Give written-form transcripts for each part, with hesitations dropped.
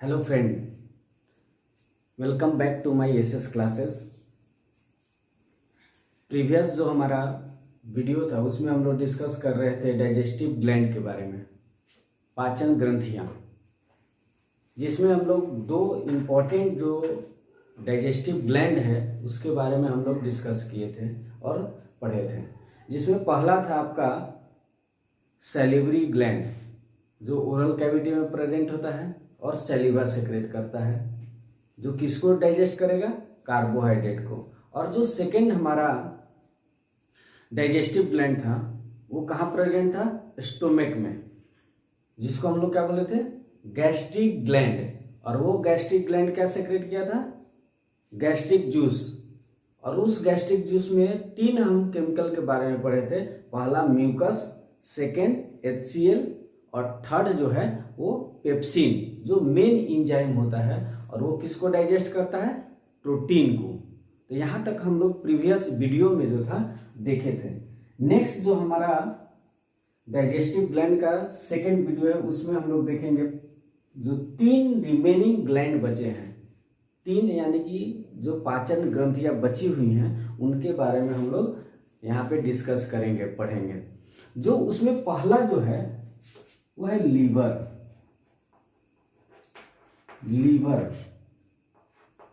Hello friend, welcome back to my SS classes. Previous जो हमारा video था उसमें हम लोग डिस्कस कर रहे थे डाइजेस्टिव ग्लैंड के बारे में, पाचन ग्रंथियाँ, जिसमें हम लोग दो इम्पॉर्टेंट जो डाइजेस्टिव ग्लैंड है उसके बारे में हम लोग डिस्कस किए थे और पढ़े थे। जिसमें पहला था आपका सैलिवरी ग्लैंड, जो ओरल कैविटी में प्रेजेंट होता है और सैलिवा सेक्रेट करता है, जो किसको डाइजेस्ट करेगा? कार्बोहाइड्रेट को। और जो सेकंड हमारा डाइजेस्टिव ग्लैंड था वो कहाँ प्रेजेंट था? स्टोमक में, जिसको हम लोग क्या बोले थे? Gastric gland. और वो गैस्ट्रिक ग्लैंड क्या सेक्रेट किया था? Gastric juice. और उस गैस्ट्रिक जूस में तीन हम केमिकल के बारे में पढ़े थे। पहला म्यूकस, सेकेंड HCl और थर्ड जो है वो पेप्सिन, जो मेन इंजाइम होता है और वो किसको डाइजेस्ट करता है? प्रोटीन को। तो यहाँ तक हम लोग प्रीवियस वीडियो में जो था देखे थे। नेक्स्ट जो हमारा डाइजेस्टिव ग्लैंड का सेकेंड वीडियो है उसमें हम लोग देखेंगे जो तीन रिमेनिंग ग्लैंड बचे हैं, तीन यानी कि जो पाचन ग्रंथियाँ बची हुई हैं उनके बारे में हम लोग यहाँ पे डिस्कस करेंगे, पढ़ेंगे। जो उसमें पहला जो है वो है लीवर,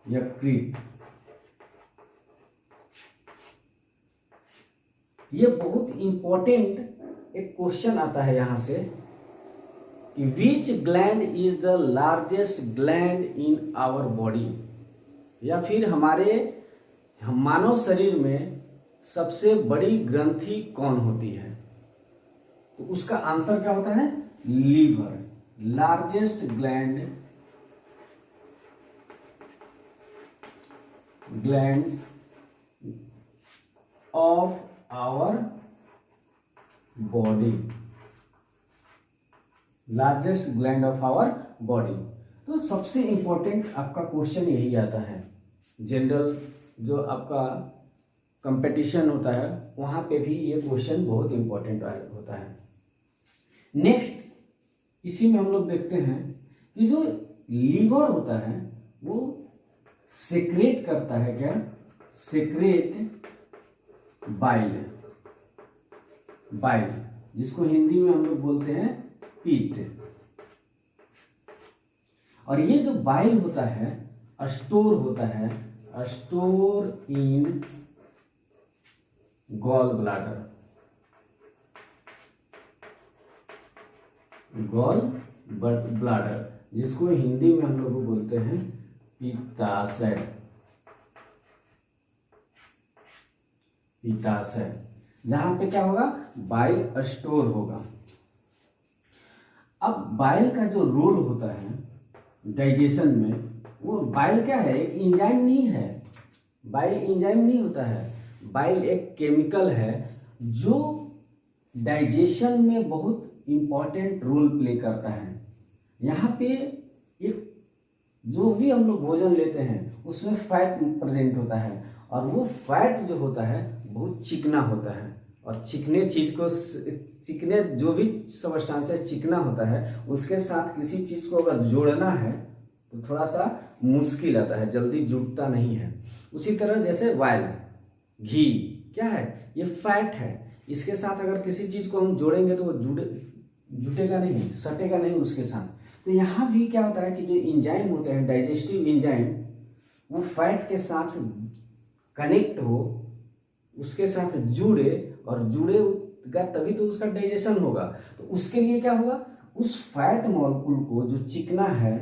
यकृत। ये बहुत इंपॉर्टेंट एक क्वेश्चन आता है यहाँ से कि which gland is the largest gland in our body, या फिर हमारे मानव शरीर में सबसे बड़ी ग्रंथि कौन होती है? तो उसका आंसर क्या होता है? Liver, largest glands of our body, largest gland of our body. तो सबसे इंपॉर्टेंट आपका क्वेश्चन यही आता है। जनरल जो आपका कंपटीशन होता है वहाँ पे भी ये क्वेश्चन बहुत इंपॉर्टेंट होता है। नेक्स्ट इसी में हम लोग देखते हैं कि जो लीवर होता है वो सेक्रेट करता है क्या? सेक्रेट बाइल, जिसको हिंदी में हम लोग बोलते हैं पित्त। और ये जो बाइल होता है स्टोर होता है, स्टोर इन गॉल ब्लाडर, जिसको हिंदी में हम लोग बोलते हैं पित्ताशय। जहां पे क्या होगा? बाइल स्टोर होगा। अब बाइल का जो रोल होता है डाइजेशन में, वो बाइल क्या है? एक एंजाइम नहीं है। बाइल एंजाइम नहीं होता है। बाइल एक केमिकल है जो डाइजेशन में बहुत इंपॉर्टेंट रोल प्ले करता है। यहाँ पे एक जो भी हम लोग भोजन लेते हैं उसमें फैट प्रेजेंट होता है, और वो फैट जो होता है बहुत चिकना होता है। और चिकने जो भी सब्सटेंस चिकना होता है उसके साथ किसी चीज़ को अगर जोड़ना है तो थोड़ा सा मुश्किल आता है, जल्दी जुड़ता नहीं है। उसी तरह जैसे ऑयल, घी क्या है? ये फैट है। इसके साथ अगर किसी चीज़ को हम जोड़ेंगे तो वो जुटेगा नहीं, सटेगा नहीं उसके साथ। तो यहाँ भी क्या होता है कि जो एंजाइम होते हैं डाइजेस्टिव एंजाइम, वो फैट के साथ कनेक्ट हो, उसके साथ जुड़े, और जुड़ेगा तभी तो उसका डाइजेशन होगा। तो उसके लिए क्या होगा? उस फैट मॉलिक्यूल को जो चिकना है,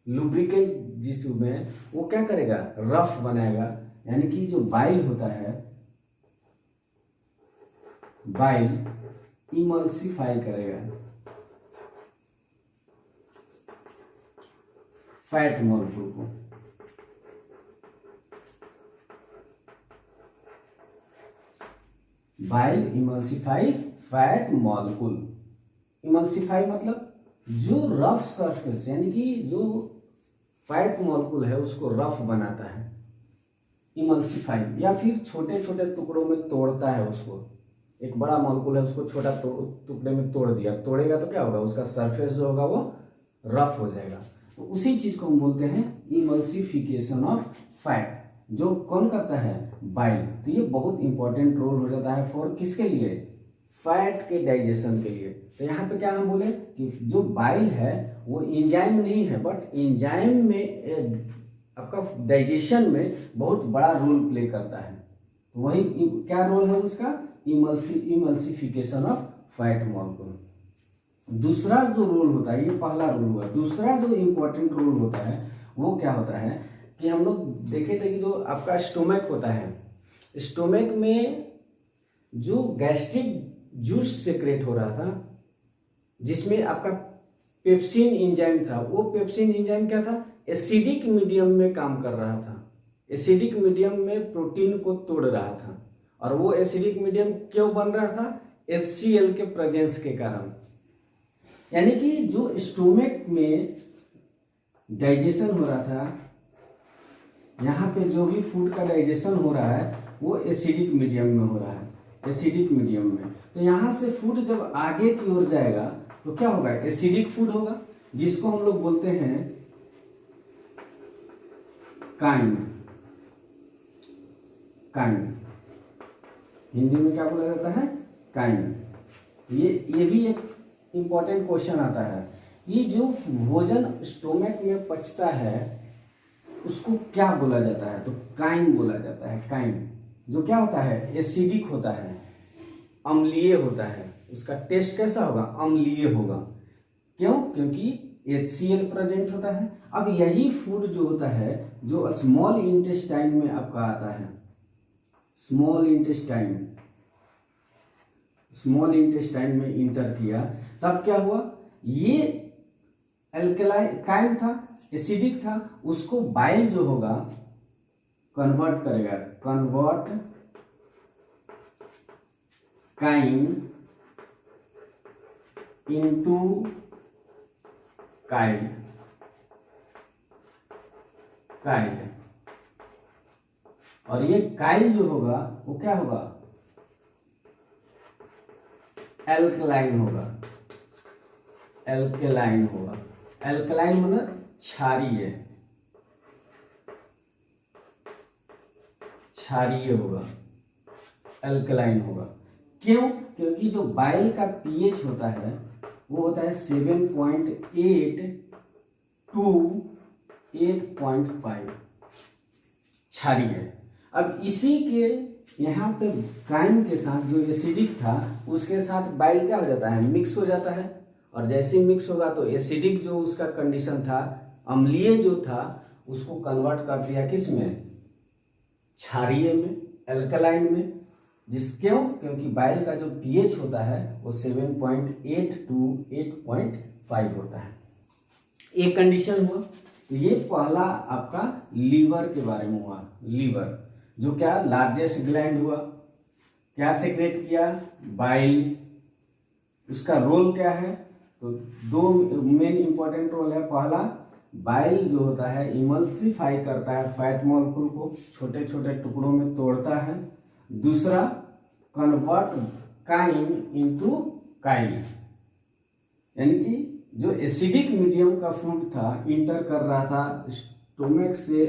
लुब्रिकेंट जिसमें, वो क्या करेगा? रफ बनाएगा। यानी कि जो बाइल होता है, बाइल इमल्सिफाई करेगा फैट मॉलिक्यूल को। Bile emulsify fat molecule. Emulsify मतलब जो रफ सरफेस, यानी कि जो फैट मॉलिक्यूल है उसको रफ बनाता है, इमल्सिफाई। या फिर छोटे छोटे टुकड़ों में तोड़ता है उसको। एक बड़ा मॉलिक्यूल है उसको छोटा टुकड़े में तोड़ दिया, तोड़ेगा तो क्या होगा? उसका सरफेस जो होगा वो रफ हो जाएगा। तो उसी चीज को हम बोलते हैं इमल्सिफिकेशन ऑफ फैट, जो कौन करता है, बाइल। तो ये बहुत इंपॉर्टेंट रोल हो जाता है फॉर किसके लिए, फैट के डाइजेशन के लिए। तो यहाँ पे क्या हम बोले कि जो बाइल है वो एंजाइम नहीं है, बट एंजाइम में आपका डाइजेशन में बहुत बड़ा रोल प्ले करता है। तो वही क्या रोल है उसका, इमल्सिफिकेशन ऑफ फैट मॉलिक्यूल। दूसरा जो रोल होता है, ये पहला रोल हुआ, दूसरा जो इम्पोर्टेंट रोल होता है वो क्या होता है कि हम लोग देखे थे कि जो आपका स्टोमक होता है, स्टोमक में जो गैस्ट्रिक जूस सेक्रेट हो रहा था, जिसमें आपका पेप्सिन एंजाइम था, वो पेप्सिन एंजाइम क्या था, एसिडिक मीडियम में काम कर रहा था, एसिडिक मीडियम में प्रोटीन को तोड़ रहा था। और वो एसिडिक मीडियम क्यों बन रहा था, HCl के प्रेजेंस के कारण। यानी कि जो स्टोमक में डाइजेशन हो रहा था, यहाँ पे जो भी फूड का डाइजेशन हो रहा है वो एसिडिक मीडियम में हो रहा है, एसिडिक मीडियम में। तो यहाँ से फूड जब आगे की ओर जाएगा तो क्या होगा, एसिडिक फूड होगा, जिसको हम लोग बोलते हैं काइम। काइम हिंदी में क्या बोला जाता है, काइम। ये भी एक इंपॉर्टेंट क्वेश्चन आता है, ये जो भोजन स्टोमक में पचता है उसको क्या बोला जाता है, तो काइम बोला जाता है। काइम जो क्या होता है, एसिडिक होता है, अम्लीय होता है, उसका टेस्ट कैसा होगा, अम्लीय होगा। क्यों, क्योंकि HCl प्रेजेंट होता है। अब यही फूड जो होता है जो स्मॉल इंटेस्टाइन में आपका आता है, स्मॉल इंटेस्टाइन में इंटर किया, तब क्या हुआ, ये एल्कलाइन काइम था, एसिडिक था, उसको बाइल जो होगा कन्वर्ट करेगा, कन्वर्ट काइम इनटू काइल। और ये काइल जो होगा वो क्या होगा, एल्कलाइन होगा। एल्कलाइन मतलब क्षारीय होगा, एल्कलाइन होगा। क्यों, क्योंकि जो बाइल का पीएच होता है वो होता है 7.8 टू 8.5, क्षारीय। अब इसी के यहाँ पे काइम के साथ जो एसिडिक था उसके साथ बाइल क्या हो जाता है, मिक्स हो जाता है। और जैसे ही मिक्स होगा तो एसिडिक जो उसका कंडीशन था, अम्लीय जो था, उसको कन्वर्ट कर दिया किस में, क्षारीय में, एल्कलाइन में। क्यों, क्योंकि बाइल का जो पीएच होता है वो 7.8 टू 8.5 होता है। एक कंडीशन हुआ। तो ये पहला आपका लीवर के बारे में हुआ। लीवर जो क्या लार्जेस्ट ग्लैंड हुआ, क्या सेक्रेट किया, बाइल। उसका रोल क्या है, तो दो मेन इंपॉर्टेंट रोल है। पहला, बाइल जो होता है इमल्सिफाई करता है फैट मॉलिक्यूल को, छोटे छोटे टुकड़ों में तोड़ता है। दूसरा, कन्वर्ट काइम इनटू काइल, यानी कि जो एसिडिक मीडियम का फूड था इंटर कर रहा था स्टोमक से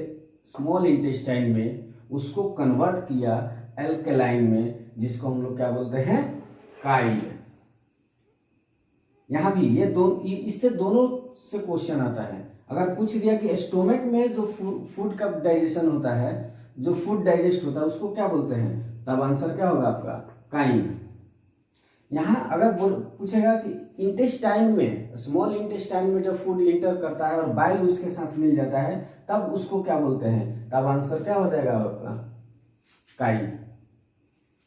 स्मॉल इंटेस्टाइन में, उसको कन्वर्ट किया एल्कलाइन में, जिसको हम लोग क्या बोलते हैं, काइल। यहाँ भी ये इससे दोनों से क्वेश्चन आता है। अगर पूछ दिया कि स्टोमक में जो फूड का डाइजेशन होता है, जो फूड डाइजेस्ट होता है, उसको क्या बोलते हैं, तब आंसर क्या होगा आपका, काइम। यहाँ अगर पूछेगा कि इंटेस्टाइन में, स्मॉल इंटेस्टाइन में जब फूड इंटर करता है और बाइल उसके साथ मिल जाता है, तब उसको क्या बोलते हैं, तब आंसर क्या हो जाएगा आपका, काइम।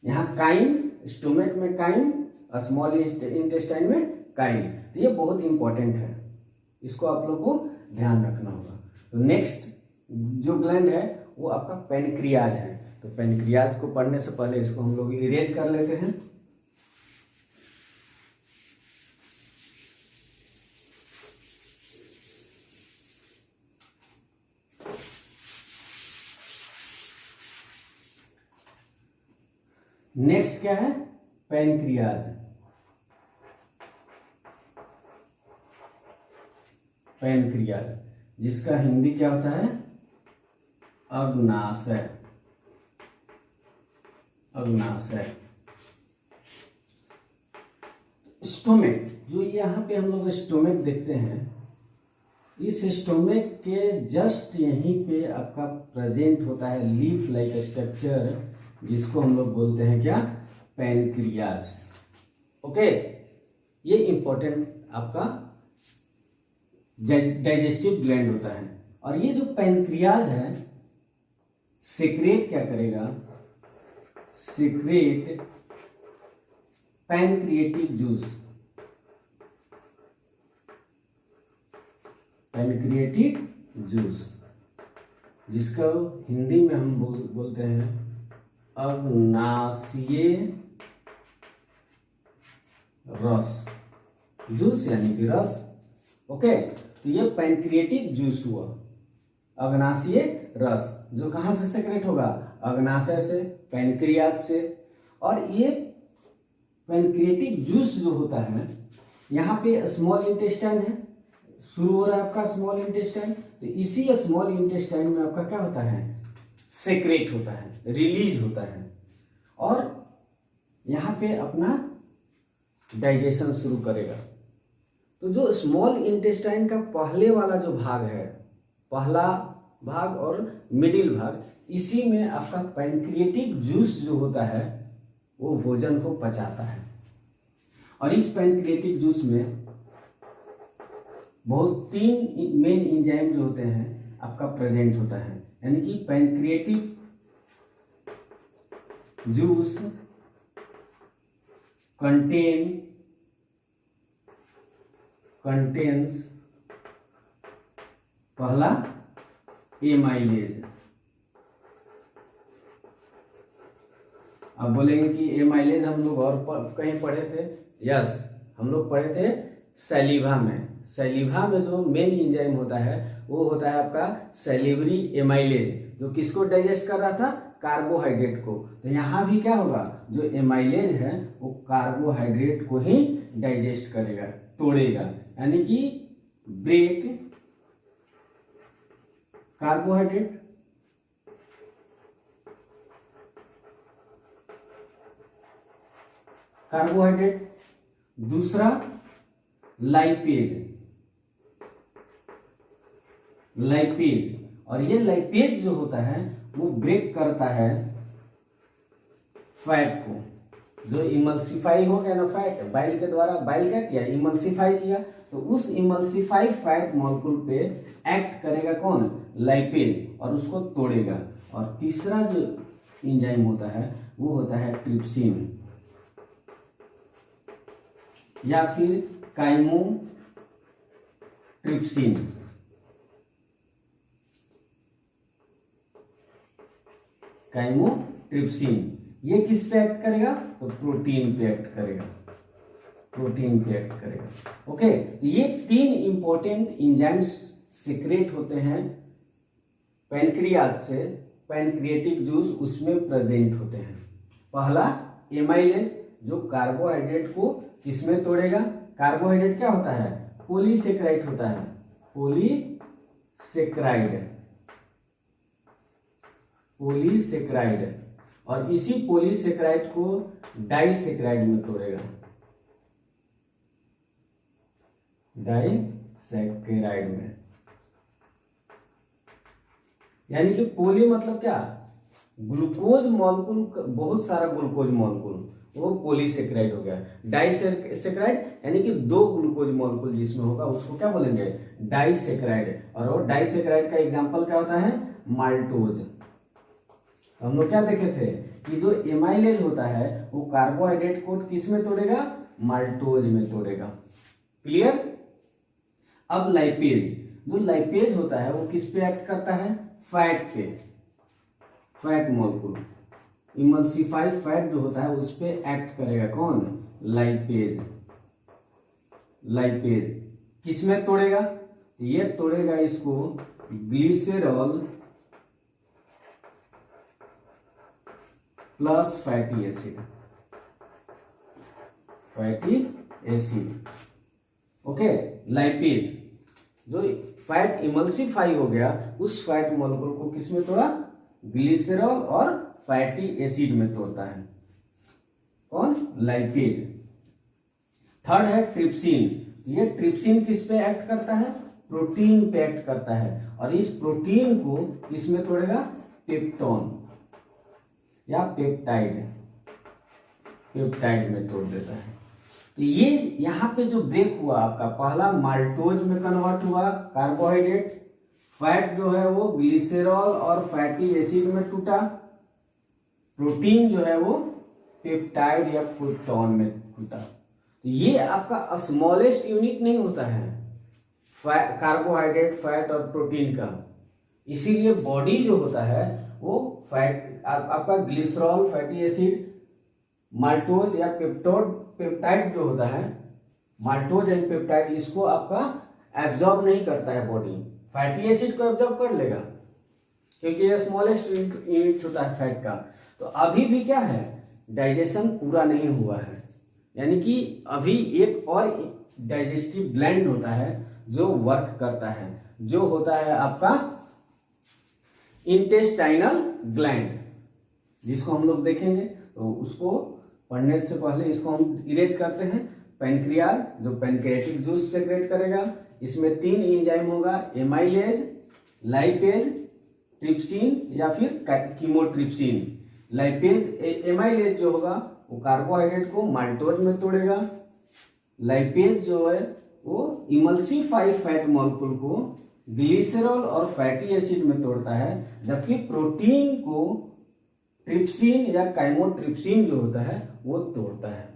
यहाँ काइम, स्टोमक में काइम, स्मॉल इंटेस्टाइन में काइम। तो ये बहुत इंपॉर्टेंट है, इसको आप लोग को ध्यान रखना होगा। तो नेक्स्ट जो ग्लैंड है वो आपका पैनक्रियाज है। तो पैनक्रियाज को पढ़ने से पहले इसको हम लोग इरेज कर लेते हैं। नेक्स्ट क्या है, पैनक्रियाज। पैनक्रियाज जिसका हिंदी क्या होता है, अग्नाशय। अग्नाशय। स्टोमेक, जो यहाँ पे हम लोग स्टोमेक देखते हैं, इस स्टोमेक के जस्ट यहीं पे आपका प्रेजेंट होता है लीफ लाइक स्ट्रक्चर, जिसको हम लोग बोलते हैं क्या, पैनक्रियाज। ओके, ये इंपॉर्टेंट आपका डाइजेस्टिव ग्लैंड होता है। और ये जो पैनक्रियाज है, सीक्रेट क्या करेगा, secret pancreatic juice. Pancreatic juice, जिसका हिंदी में हम बोलते हैं अग्नाशयी रस। जूस यानी कि रस। ओके, तो ये पैनक्रिएटिक जूस हुआ, अग्नाशयी रस, जो कहाँ से सेक्रेट होगा, अग्नाशय से, पैनक्रियाज से। और ये पैनक्रिएटिक जूस जो होता है, यहाँ पे स्मॉल इंटेस्टाइन है, शुरू हो रहा है आपका स्मॉल इंटेस्टाइन, तो इसी स्मॉल इंटेस्टाइन में आपका क्या होता है, सेक्रेट होता है, रिलीज होता है, और यहाँ पे अपना डाइजेशन शुरू करेगा। तो जो स्मॉल इंटेस्टाइन का पहले वाला जो भाग है, पहला भाग और मिडिल भाग, इसी में आपका पैनक्रिएटिक जूस जो होता है वो भोजन को पचाता है। और इस पैनक्रिएटिक जूस में बहुत 3 मेन एंजाइम जो होते हैं आपका प्रेजेंट होता है, यानी कि पैनक्रिएटिक जूस कंटेन्स पहला एमाइलेज। आप बोलेंगे कि एमाइलेज हम लोग और कहीं पढ़े थे, यस, हम लोग पढ़े थे सैलिवा में। सैलिवा में जो मेन एंजाइम होता है वो होता है आपका सैलिवरी एमाइलेज, जो किसको डाइजेस्ट कर रहा था, कार्बोहाइड्रेट को। तो यहाँ भी क्या होगा, जो एमाइलेज है वो कार्बोहाइड्रेट को ही डाइजेस्ट करेगा, तोड़ेगा, यानी कि ब्रेक कार्बोहाइड्रेट दूसरा लाइपेज। और ये लाइपेज जो होता है वो ब्रेक करता है फैट को, जो इमल्सिफाई हो गया ना फैट, बाइल के द्वारा, बाइल क्या किया, इमल्सिफाई किया, तो उस इमल्सिफाइड फैट मॉलिक्यूल पे एक्ट करेगा कौन, लाइपेज, और उसको तोड़ेगा। और तीसरा जो एंजाइम होता है वो होता है ट्रिप्सिन या फिर काइमोट्रिप्सिन। ये किस पे एक्ट करेगा, तो प्रोटीन पे एक्ट करेगा, ओके। तो ये 3 इंपॉर्टेंट एंजाइम्स सीक्रेट होते हैं पैनक्रियाज से, पैनक्रिएटिक जूस उसमें प्रेजेंट होते हैं। पहला एमाइलेज, जो कार्बोहाइड्रेट को किसमें तोड़ेगा, कार्बोहाइड्रेट क्या होता है, पॉलीसेकेराइड होता है, पॉलीसेकेराइड, और इसी पॉलीसेकेराइड को डाइसेकेराइड में तोड़ेगा, डाइसेकेराइड में। यानी कि पॉली मतलब क्या, ग्लूकोज मॉलिक्यूल, बहुत सारा ग्लूकोज मॉलिक्यूल, वो पॉलीसेकेराइड हो गया। डाइसेकेराइड यानी कि 2 ग्लूकोज मॉलिक्यूल जिसमें होगा उसको क्या बोलेंगे, डाइसेकेराइड। और वो डाइसेकेराइड का एग्जांपल क्या होता है, माल्टोज। तो हम लोग क्या देखे थे कि जो एमाइलेज होता है वो कार्बोहाइड्रेट को किस में तोड़ेगा, माल्टोज में तोड़ेगा, क्लियर। अब लाइपेज, जो लाइपेज होता है वो किस पे एक्ट करता है, फैट पे, फैट मॉलिक्यूल, इमल्सिफाइड फैट जो होता है उस पे एक्ट करेगा कौन, लाइपेज। किस में तोड़ेगा, ये तोड़ेगा इसको glycerol plus fatty acid, okay. Lipase जो फैट इमल्सिफाई हो गया, उस फैट मॉलिक्यूल को किस में तोड़ा? ग्लिसरॉल और फैटी एसिड में तोड़ता है। कौन? लाइपेज। थर्ड है ट्रिप्सिन। ये ट्रिप्सिन किस पे एक्ट करता है? प्रोटीन पे एक्ट करता है, और इस प्रोटीन को किस में तोड़ेगा? पेप्टोन या पेप्टाइड में तोड़ देता है। तो ये यहाँ पे जो ब्रेक हुआ आपका, पहला माल्टोज में कन्वर्ट हुआ कार्बोहाइड्रेट, फैट जो है वो ग्लिसरॉल और फैटी एसिड में टूटा, प्रोटीन जो है वो पेप्टाइड या पेप्टोन में टूटा। तो ये आपका स्मॉलेस्ट यूनिट नहीं होता है कार्बोहाइड्रेट, फैट और प्रोटीन का, इसीलिए बॉडी जो होता है वो फैट आपका ग्लिसरॉल, फैटी एसिड, माल्टोज या पेप्टाइड जो होता है, माल्टोज एंड पेप्टाइड, इसको आपका एब्जॉर्ब नहीं करता है बॉडी। फैटी एसिड को एब्जॉर्ब कर लेगा क्योंकि ये स्मॉलेस्ट यूनिट होता है फैट का। तो अभी भी क्या है? डाइजेशन पूरा नहीं हुआ है, यानी कि अभी एक और डाइजेस्टिव ग्लैंड होता है जो वर्क करता है, जो होता है आपका इंटेस्टाइनल ग्लैंड, जिसको हम लोग देखेंगे। तो उसको पढ़ने से पहले इसको हम इरेज करते हैं। पैनक्रियाज जो पैनक्रियाटिक जूस सेक्रेट करेगा, इसमें 3 एंजाइम होगा, एमाइलेज, लाइपेज, ट्रिप्सिन या फिर कीमोट्रिप्सिन। लाइपेज एमाइलेज जो होगा वो कार्बोहाइड्रेट को माल्टोज में तोड़ेगा, लाइपेज जो है वो इमल्सिफाई फैट मॉलिक्यूल को ग्लिसरॉल और फैटी एसिड में तोड़ता है, जबकि प्रोटीन को ट्रिप्सिन या काइमोट्रिप्सिन जो होता है वो तोड़ता है।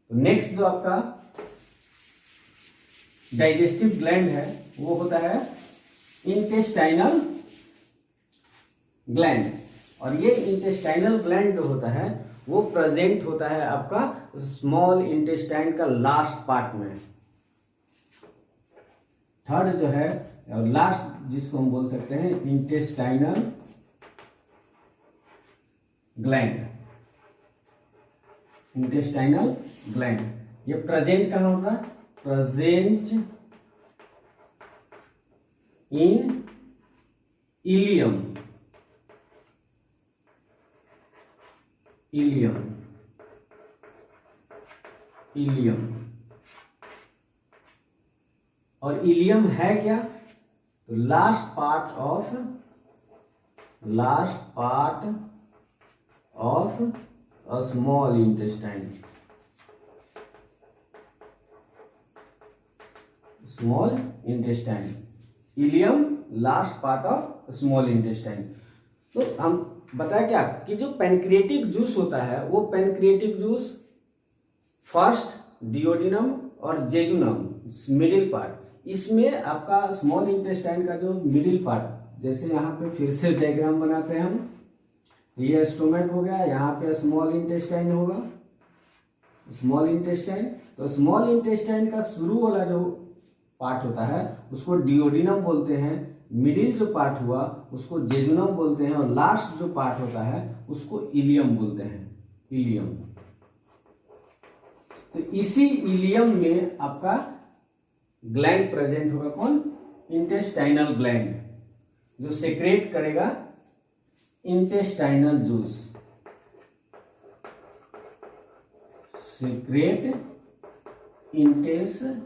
तो नेक्स्ट जो आपका डाइजेस्टिव ग्लैंड है वो होता है इंटेस्टाइनल ग्लैंड, और ये इंटेस्टाइनल ग्लैंड जो होता है वो प्रेजेंट होता है आपका स्मॉल इंटेस्टाइन का लास्ट पार्ट में। थर्ड जो है और लास्ट जिसको हम बोल सकते हैं इंटेस्टाइनल ग्लैंड, इंटेस्टाइनल ग्लैंड ये प्रेजेंट कहाँ होगा? Present in ileum, ileum, ileum. और इलियम है क्या? तो last part of a small intestine, small intestine, ileum last part of small intestine. तो हम बताया क्या कि जो पैनक्रिएटिक जूस होता है वो पैनक्रिएटिक जूस फर्स्ट डिओडिनम और जेजुनम मिडिल पार्ट, इसमें आपका स्मॉल इंटेस्टाइन का जो मिडिल पार्ट, जैसे यहाँ पे फिर से डायग्राम बनाते हैं हम, ये स्टोमक हो गया, यहाँ पे स्मॉल इंटेस्टाइन होगा, स्मॉल इंटेस्टाइन। तो स्मॉल इंटेस्टाइन का शुरू वाला जो पार्ट होता है उसको डिओडिनम बोलते हैं, मिडिल जो पार्ट हुआ उसको जेजुनम बोलते हैं, और लास्ट जो पार्ट होता है उसको इलियम बोलते हैं, इलियम। तो इसी इलियम में आपका ग्लैंड प्रेजेंट होगा, कौन? इंटेस्टाइनल ग्लैंड, जो सेक्रेट करेगा intestinal juice, secrete intestinal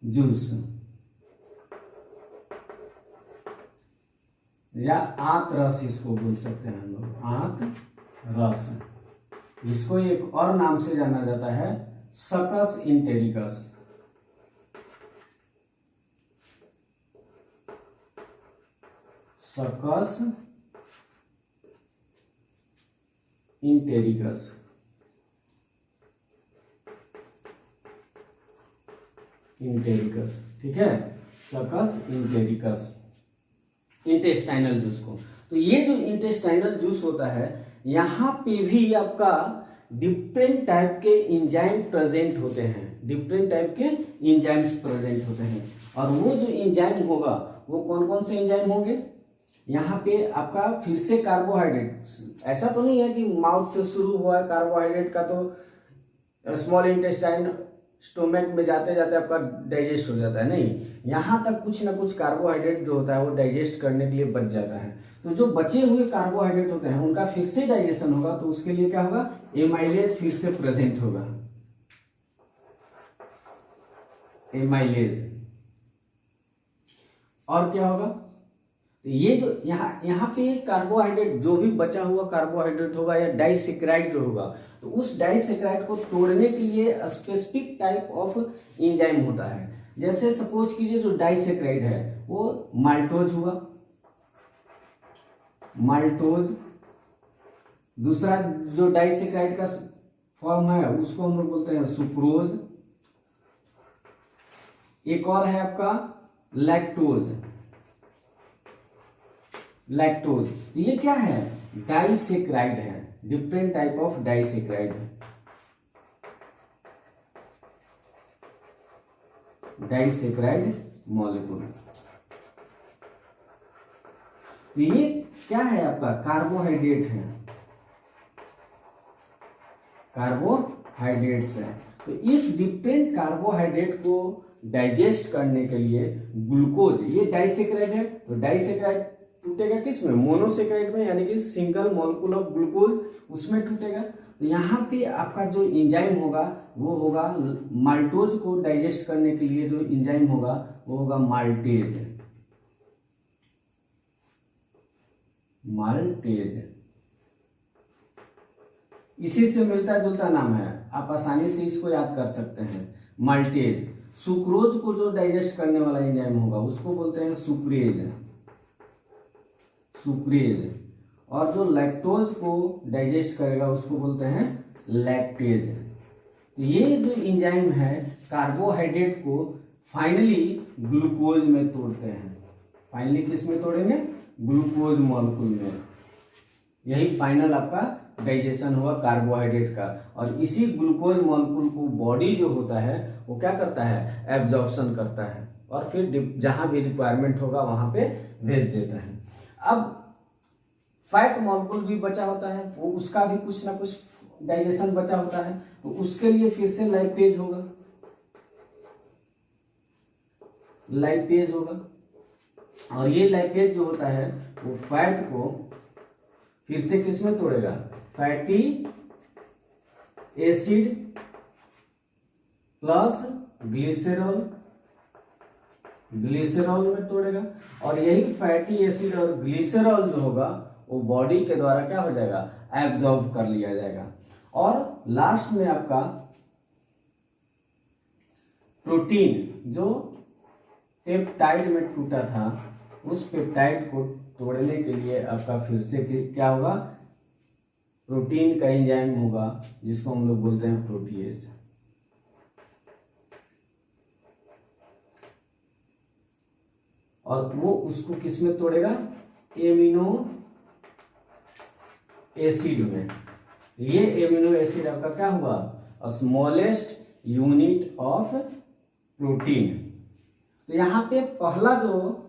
juice, या आंत रस इसको बोल सकते हैं हम लोग, आंत रस, जिसको एक और नाम से जाना जाता है सकस इंटेरिकस, सकस इंटेरिकस। इंटेरिकस, ठीक है, सकस इंटेरिकस, इंटेस्टाइनल जूस को। तो ये जो इंटेस्टाइनल जूस होता है यहाँ पे भी आपका डिफरेंट टाइप के एंजाइम प्रेजेंट होते हैं, डिफरेंट टाइप के एंजाइम्स प्रेजेंट होते हैं, और वो जो एंजाइम होगा वो कौन कौन से एंजाइम होंगे? यहाँ पे आपका फिर से कार्बोहाइड्रेट, ऐसा तो नहीं है कि माउथ से शुरू हुआ है कार्बोहाइड्रेट का तो स्मॉल इंटेस्टाइन स्टोमक में जाते जाते आपका डाइजेस्ट हो जाता है, नहीं, यहाँ तक कुछ ना कुछ कार्बोहाइड्रेट जो होता है वो डाइजेस्ट करने के लिए बच जाता है। तो जो बचे हुए कार्बोहाइड्रेट होते हैं उनका फिर से डाइजेशन होगा, तो उसके लिए क्या होगा, एमाइलेज फिर से प्रेजेंट होगा, एमाइलेज। और क्या होगा, तो ये जो यहाँ पे कार्बोहाइड्रेट, जो भी बचा हुआ कार्बोहाइड्रेट होगा या डाइसेक्राइड जो होगा, तो उस डाइसेक्राइड को तोड़ने के लिए स्पेसिफिक टाइप ऑफ एंजाइम होता है। जैसे सपोज कीजिए जो डाइसेक्राइड है वो माल्टोज हुआ, माल्टोज। दूसरा जो डाइसेक्राइड का फॉर्म है उसको हम लोग बोलते हैं सुक्रोज। एक और है आपका लैक्टोज, लैक्टोज। तो ये क्या है, डाइसेक्राइड है, डिफरेंट टाइप ऑफ डाइसेक्राइड है, डाइसेक्राइड मॉलिक्यूल। तो ये क्या है, आपका कार्बोहाइड्रेट है, कार्बोहाइड्रेट्स है। तो इस डिफरेंट कार्बोहाइड्रेट को डाइजेस्ट करने के लिए ग्लूकोज, ये डाइसेक्राइड है, तो डाइसेक्राइड टूटेगा किस में, मोनोसेक्राइड में, यानी कि सिंगल मॉलिक्यूल ऑफ ग्लूकोज, उसमें टूटेगा। तो यहाँ पे आपका जो एंजाइम होगा वो होगा माल्टोज को डाइजेस्ट करने के लिए जो एंजाइम होगा वो होगा माल्टेज, माल्टेज। इसी से मिलता जुलता नाम है, आप आसानी से इसको याद कर सकते हैं, माल्टेज। सुक्रोज को जो डाइजेस्ट करने वाला एंजाइम होगा उसको बोलते हैं सुक्रेज, सुक्रेज। और जो लैक्टोज को डाइजेस्ट करेगा उसको बोलते हैं लैक्टेज। तो ये जो एंजाइम है कार्बोहाइड्रेट को फाइनली ग्लूकोज में तोड़ते हैं, फाइनली किस में तोड़ेंगे, ग्लूकोज मॉलिक्यूल में। यही फाइनल आपका डाइजेशन हुआ कार्बोहाइड्रेट का। और इसी ग्लूकोज मॉलिक्यूल को बॉडी जो होता है वो क्या करता है, एब्जॉर्प्शन करता है और फिर जहां भी रिक्वायरमेंट होगा वहां पे भेज देता है। अब फैट मॉलिक्यूल भी बचा होता है, वो उसका भी कुछ ना कुछ डाइजेशन बचा होता है, तो उसके लिए फिर से लाइपेज होगा, लाइपेज होगा। और ये लाइपेज जो होता है वो फैट को फिर से किस में तोड़ेगा, fatty acid plus glycerol, glycerol में तोड़ेगा। और यही फैटी एसिड और ग्लिसरॉल जो होगा वो बॉडी के द्वारा क्या हो जाएगा, एब्जॉर्ब कर लिया जाएगा। और लास्ट में आपका प्रोटीन जो पेप्टाइड में टूटा था, उस पेप्टाइड को तोड़ने के लिए आपका फिर से क्या होगा, प्रोटीन का एंजाइम होगा जिसको हम लोग बोलते हैं प्रोटीएज। और वो उसको किस में तोड़ेगा, एमिनो एसिड में। ये एमिनो एसिड आपका क्या हुआ, स्मॉलेस्ट यूनिट ऑफ प्रोटीन। तो यहां पे पहला जो,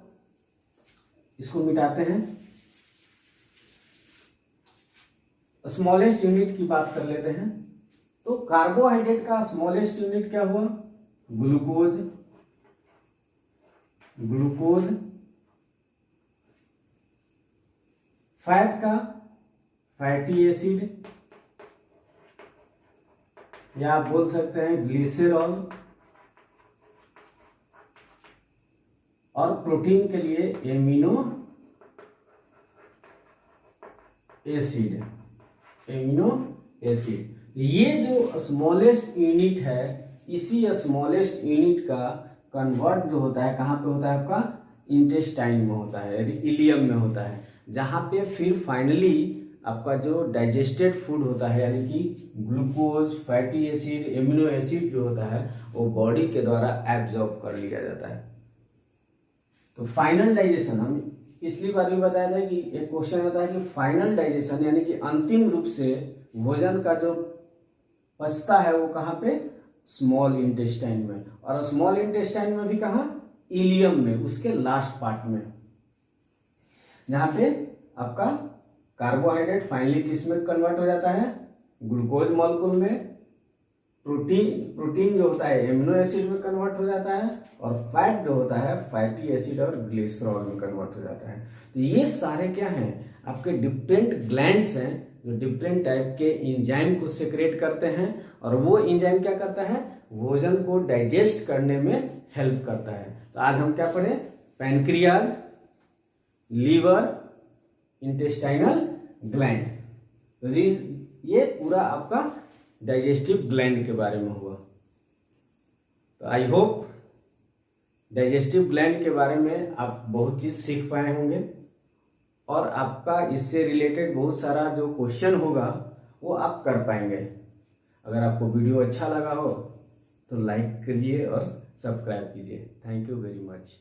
इसको मिटाते हैं, स्मॉलेस्ट यूनिट की बात कर लेते हैं। तो कार्बोहाइड्रेट का स्मॉलेस्ट यूनिट क्या हुआ, ग्लूकोज, ग्लूकोज। फैट का फैटी एसिड, या आप बोल सकते हैं ग्लिसरॉल। और प्रोटीन के लिए एमिनो एसिड, एमिनो एसिड। ये जो स्मॉलेस्ट यूनिट है, इसी स्मॉलेस्ट यूनिट का कन्वर्ट जो होता है कहाँ पे होता है, आपका इंटेस्टाइन में होता है, इलियम में होता है, जहाँ पे फिर फाइनली आपका जो डाइजेस्टेड फूड होता है, यानी कि glucose, fatty acid, amino acid जो होता है वो बॉडी के द्वारा एब्जॉर्ब कर लिया जाता है। तो फाइनल डाइजेशन, हम पिछली बार भी बताया था कि एक क्वेश्चन होता है कि फाइनल डाइजेशन यानी कि अंतिम रूप से भोजन का जो पचता है वो कहाँ पे, स्मॉल इंटेस्टाइन में। और स्मॉल इंटेस्टाइन में भी कहाँ, इलियम में, उसके लास्ट पार्ट में, जहाँ पे आपका कार्बोहाइड्रेट फाइनली किस में कन्वर्ट हो जाता है, ग्लूकोज मॉलिक्यूल में, प्रोटीन जो होता है एमिनो एसिड में कन्वर्ट हो जाता है, और फैट जो होता है फैटी एसिड और ग्लिसरॉल में कन्वर्ट हो जाता है। तो ये सारे क्या हैं, आपके डिफरेंट ग्लैंड्स हैं जो डिफरेंट टाइप के इंजाइम को सेक्रेट करते हैं, और वो इंजाइम क्या करता है, भोजन को डाइजेस्ट करने में हेल्प करता है। तो आज हम क्या पढ़े, पैनक्रियाज, लीवर, इंटेस्टाइनल ग्लैंड। तो ये पूरा आपका डाइजेस्टिव ग्लैंड के बारे में हुआ। तो आई होप डाइजेस्टिव ग्लैंड के बारे में आप बहुत चीज़ सीख पाए होंगे, और आपका इससे रिलेटेड बहुत सारा जो क्वेश्चन होगा वो आप कर पाएंगे। अगर आपको वीडियो अच्छा लगा हो तो लाइक कीजिए और सब्सक्राइब कीजिए। Thank you very much.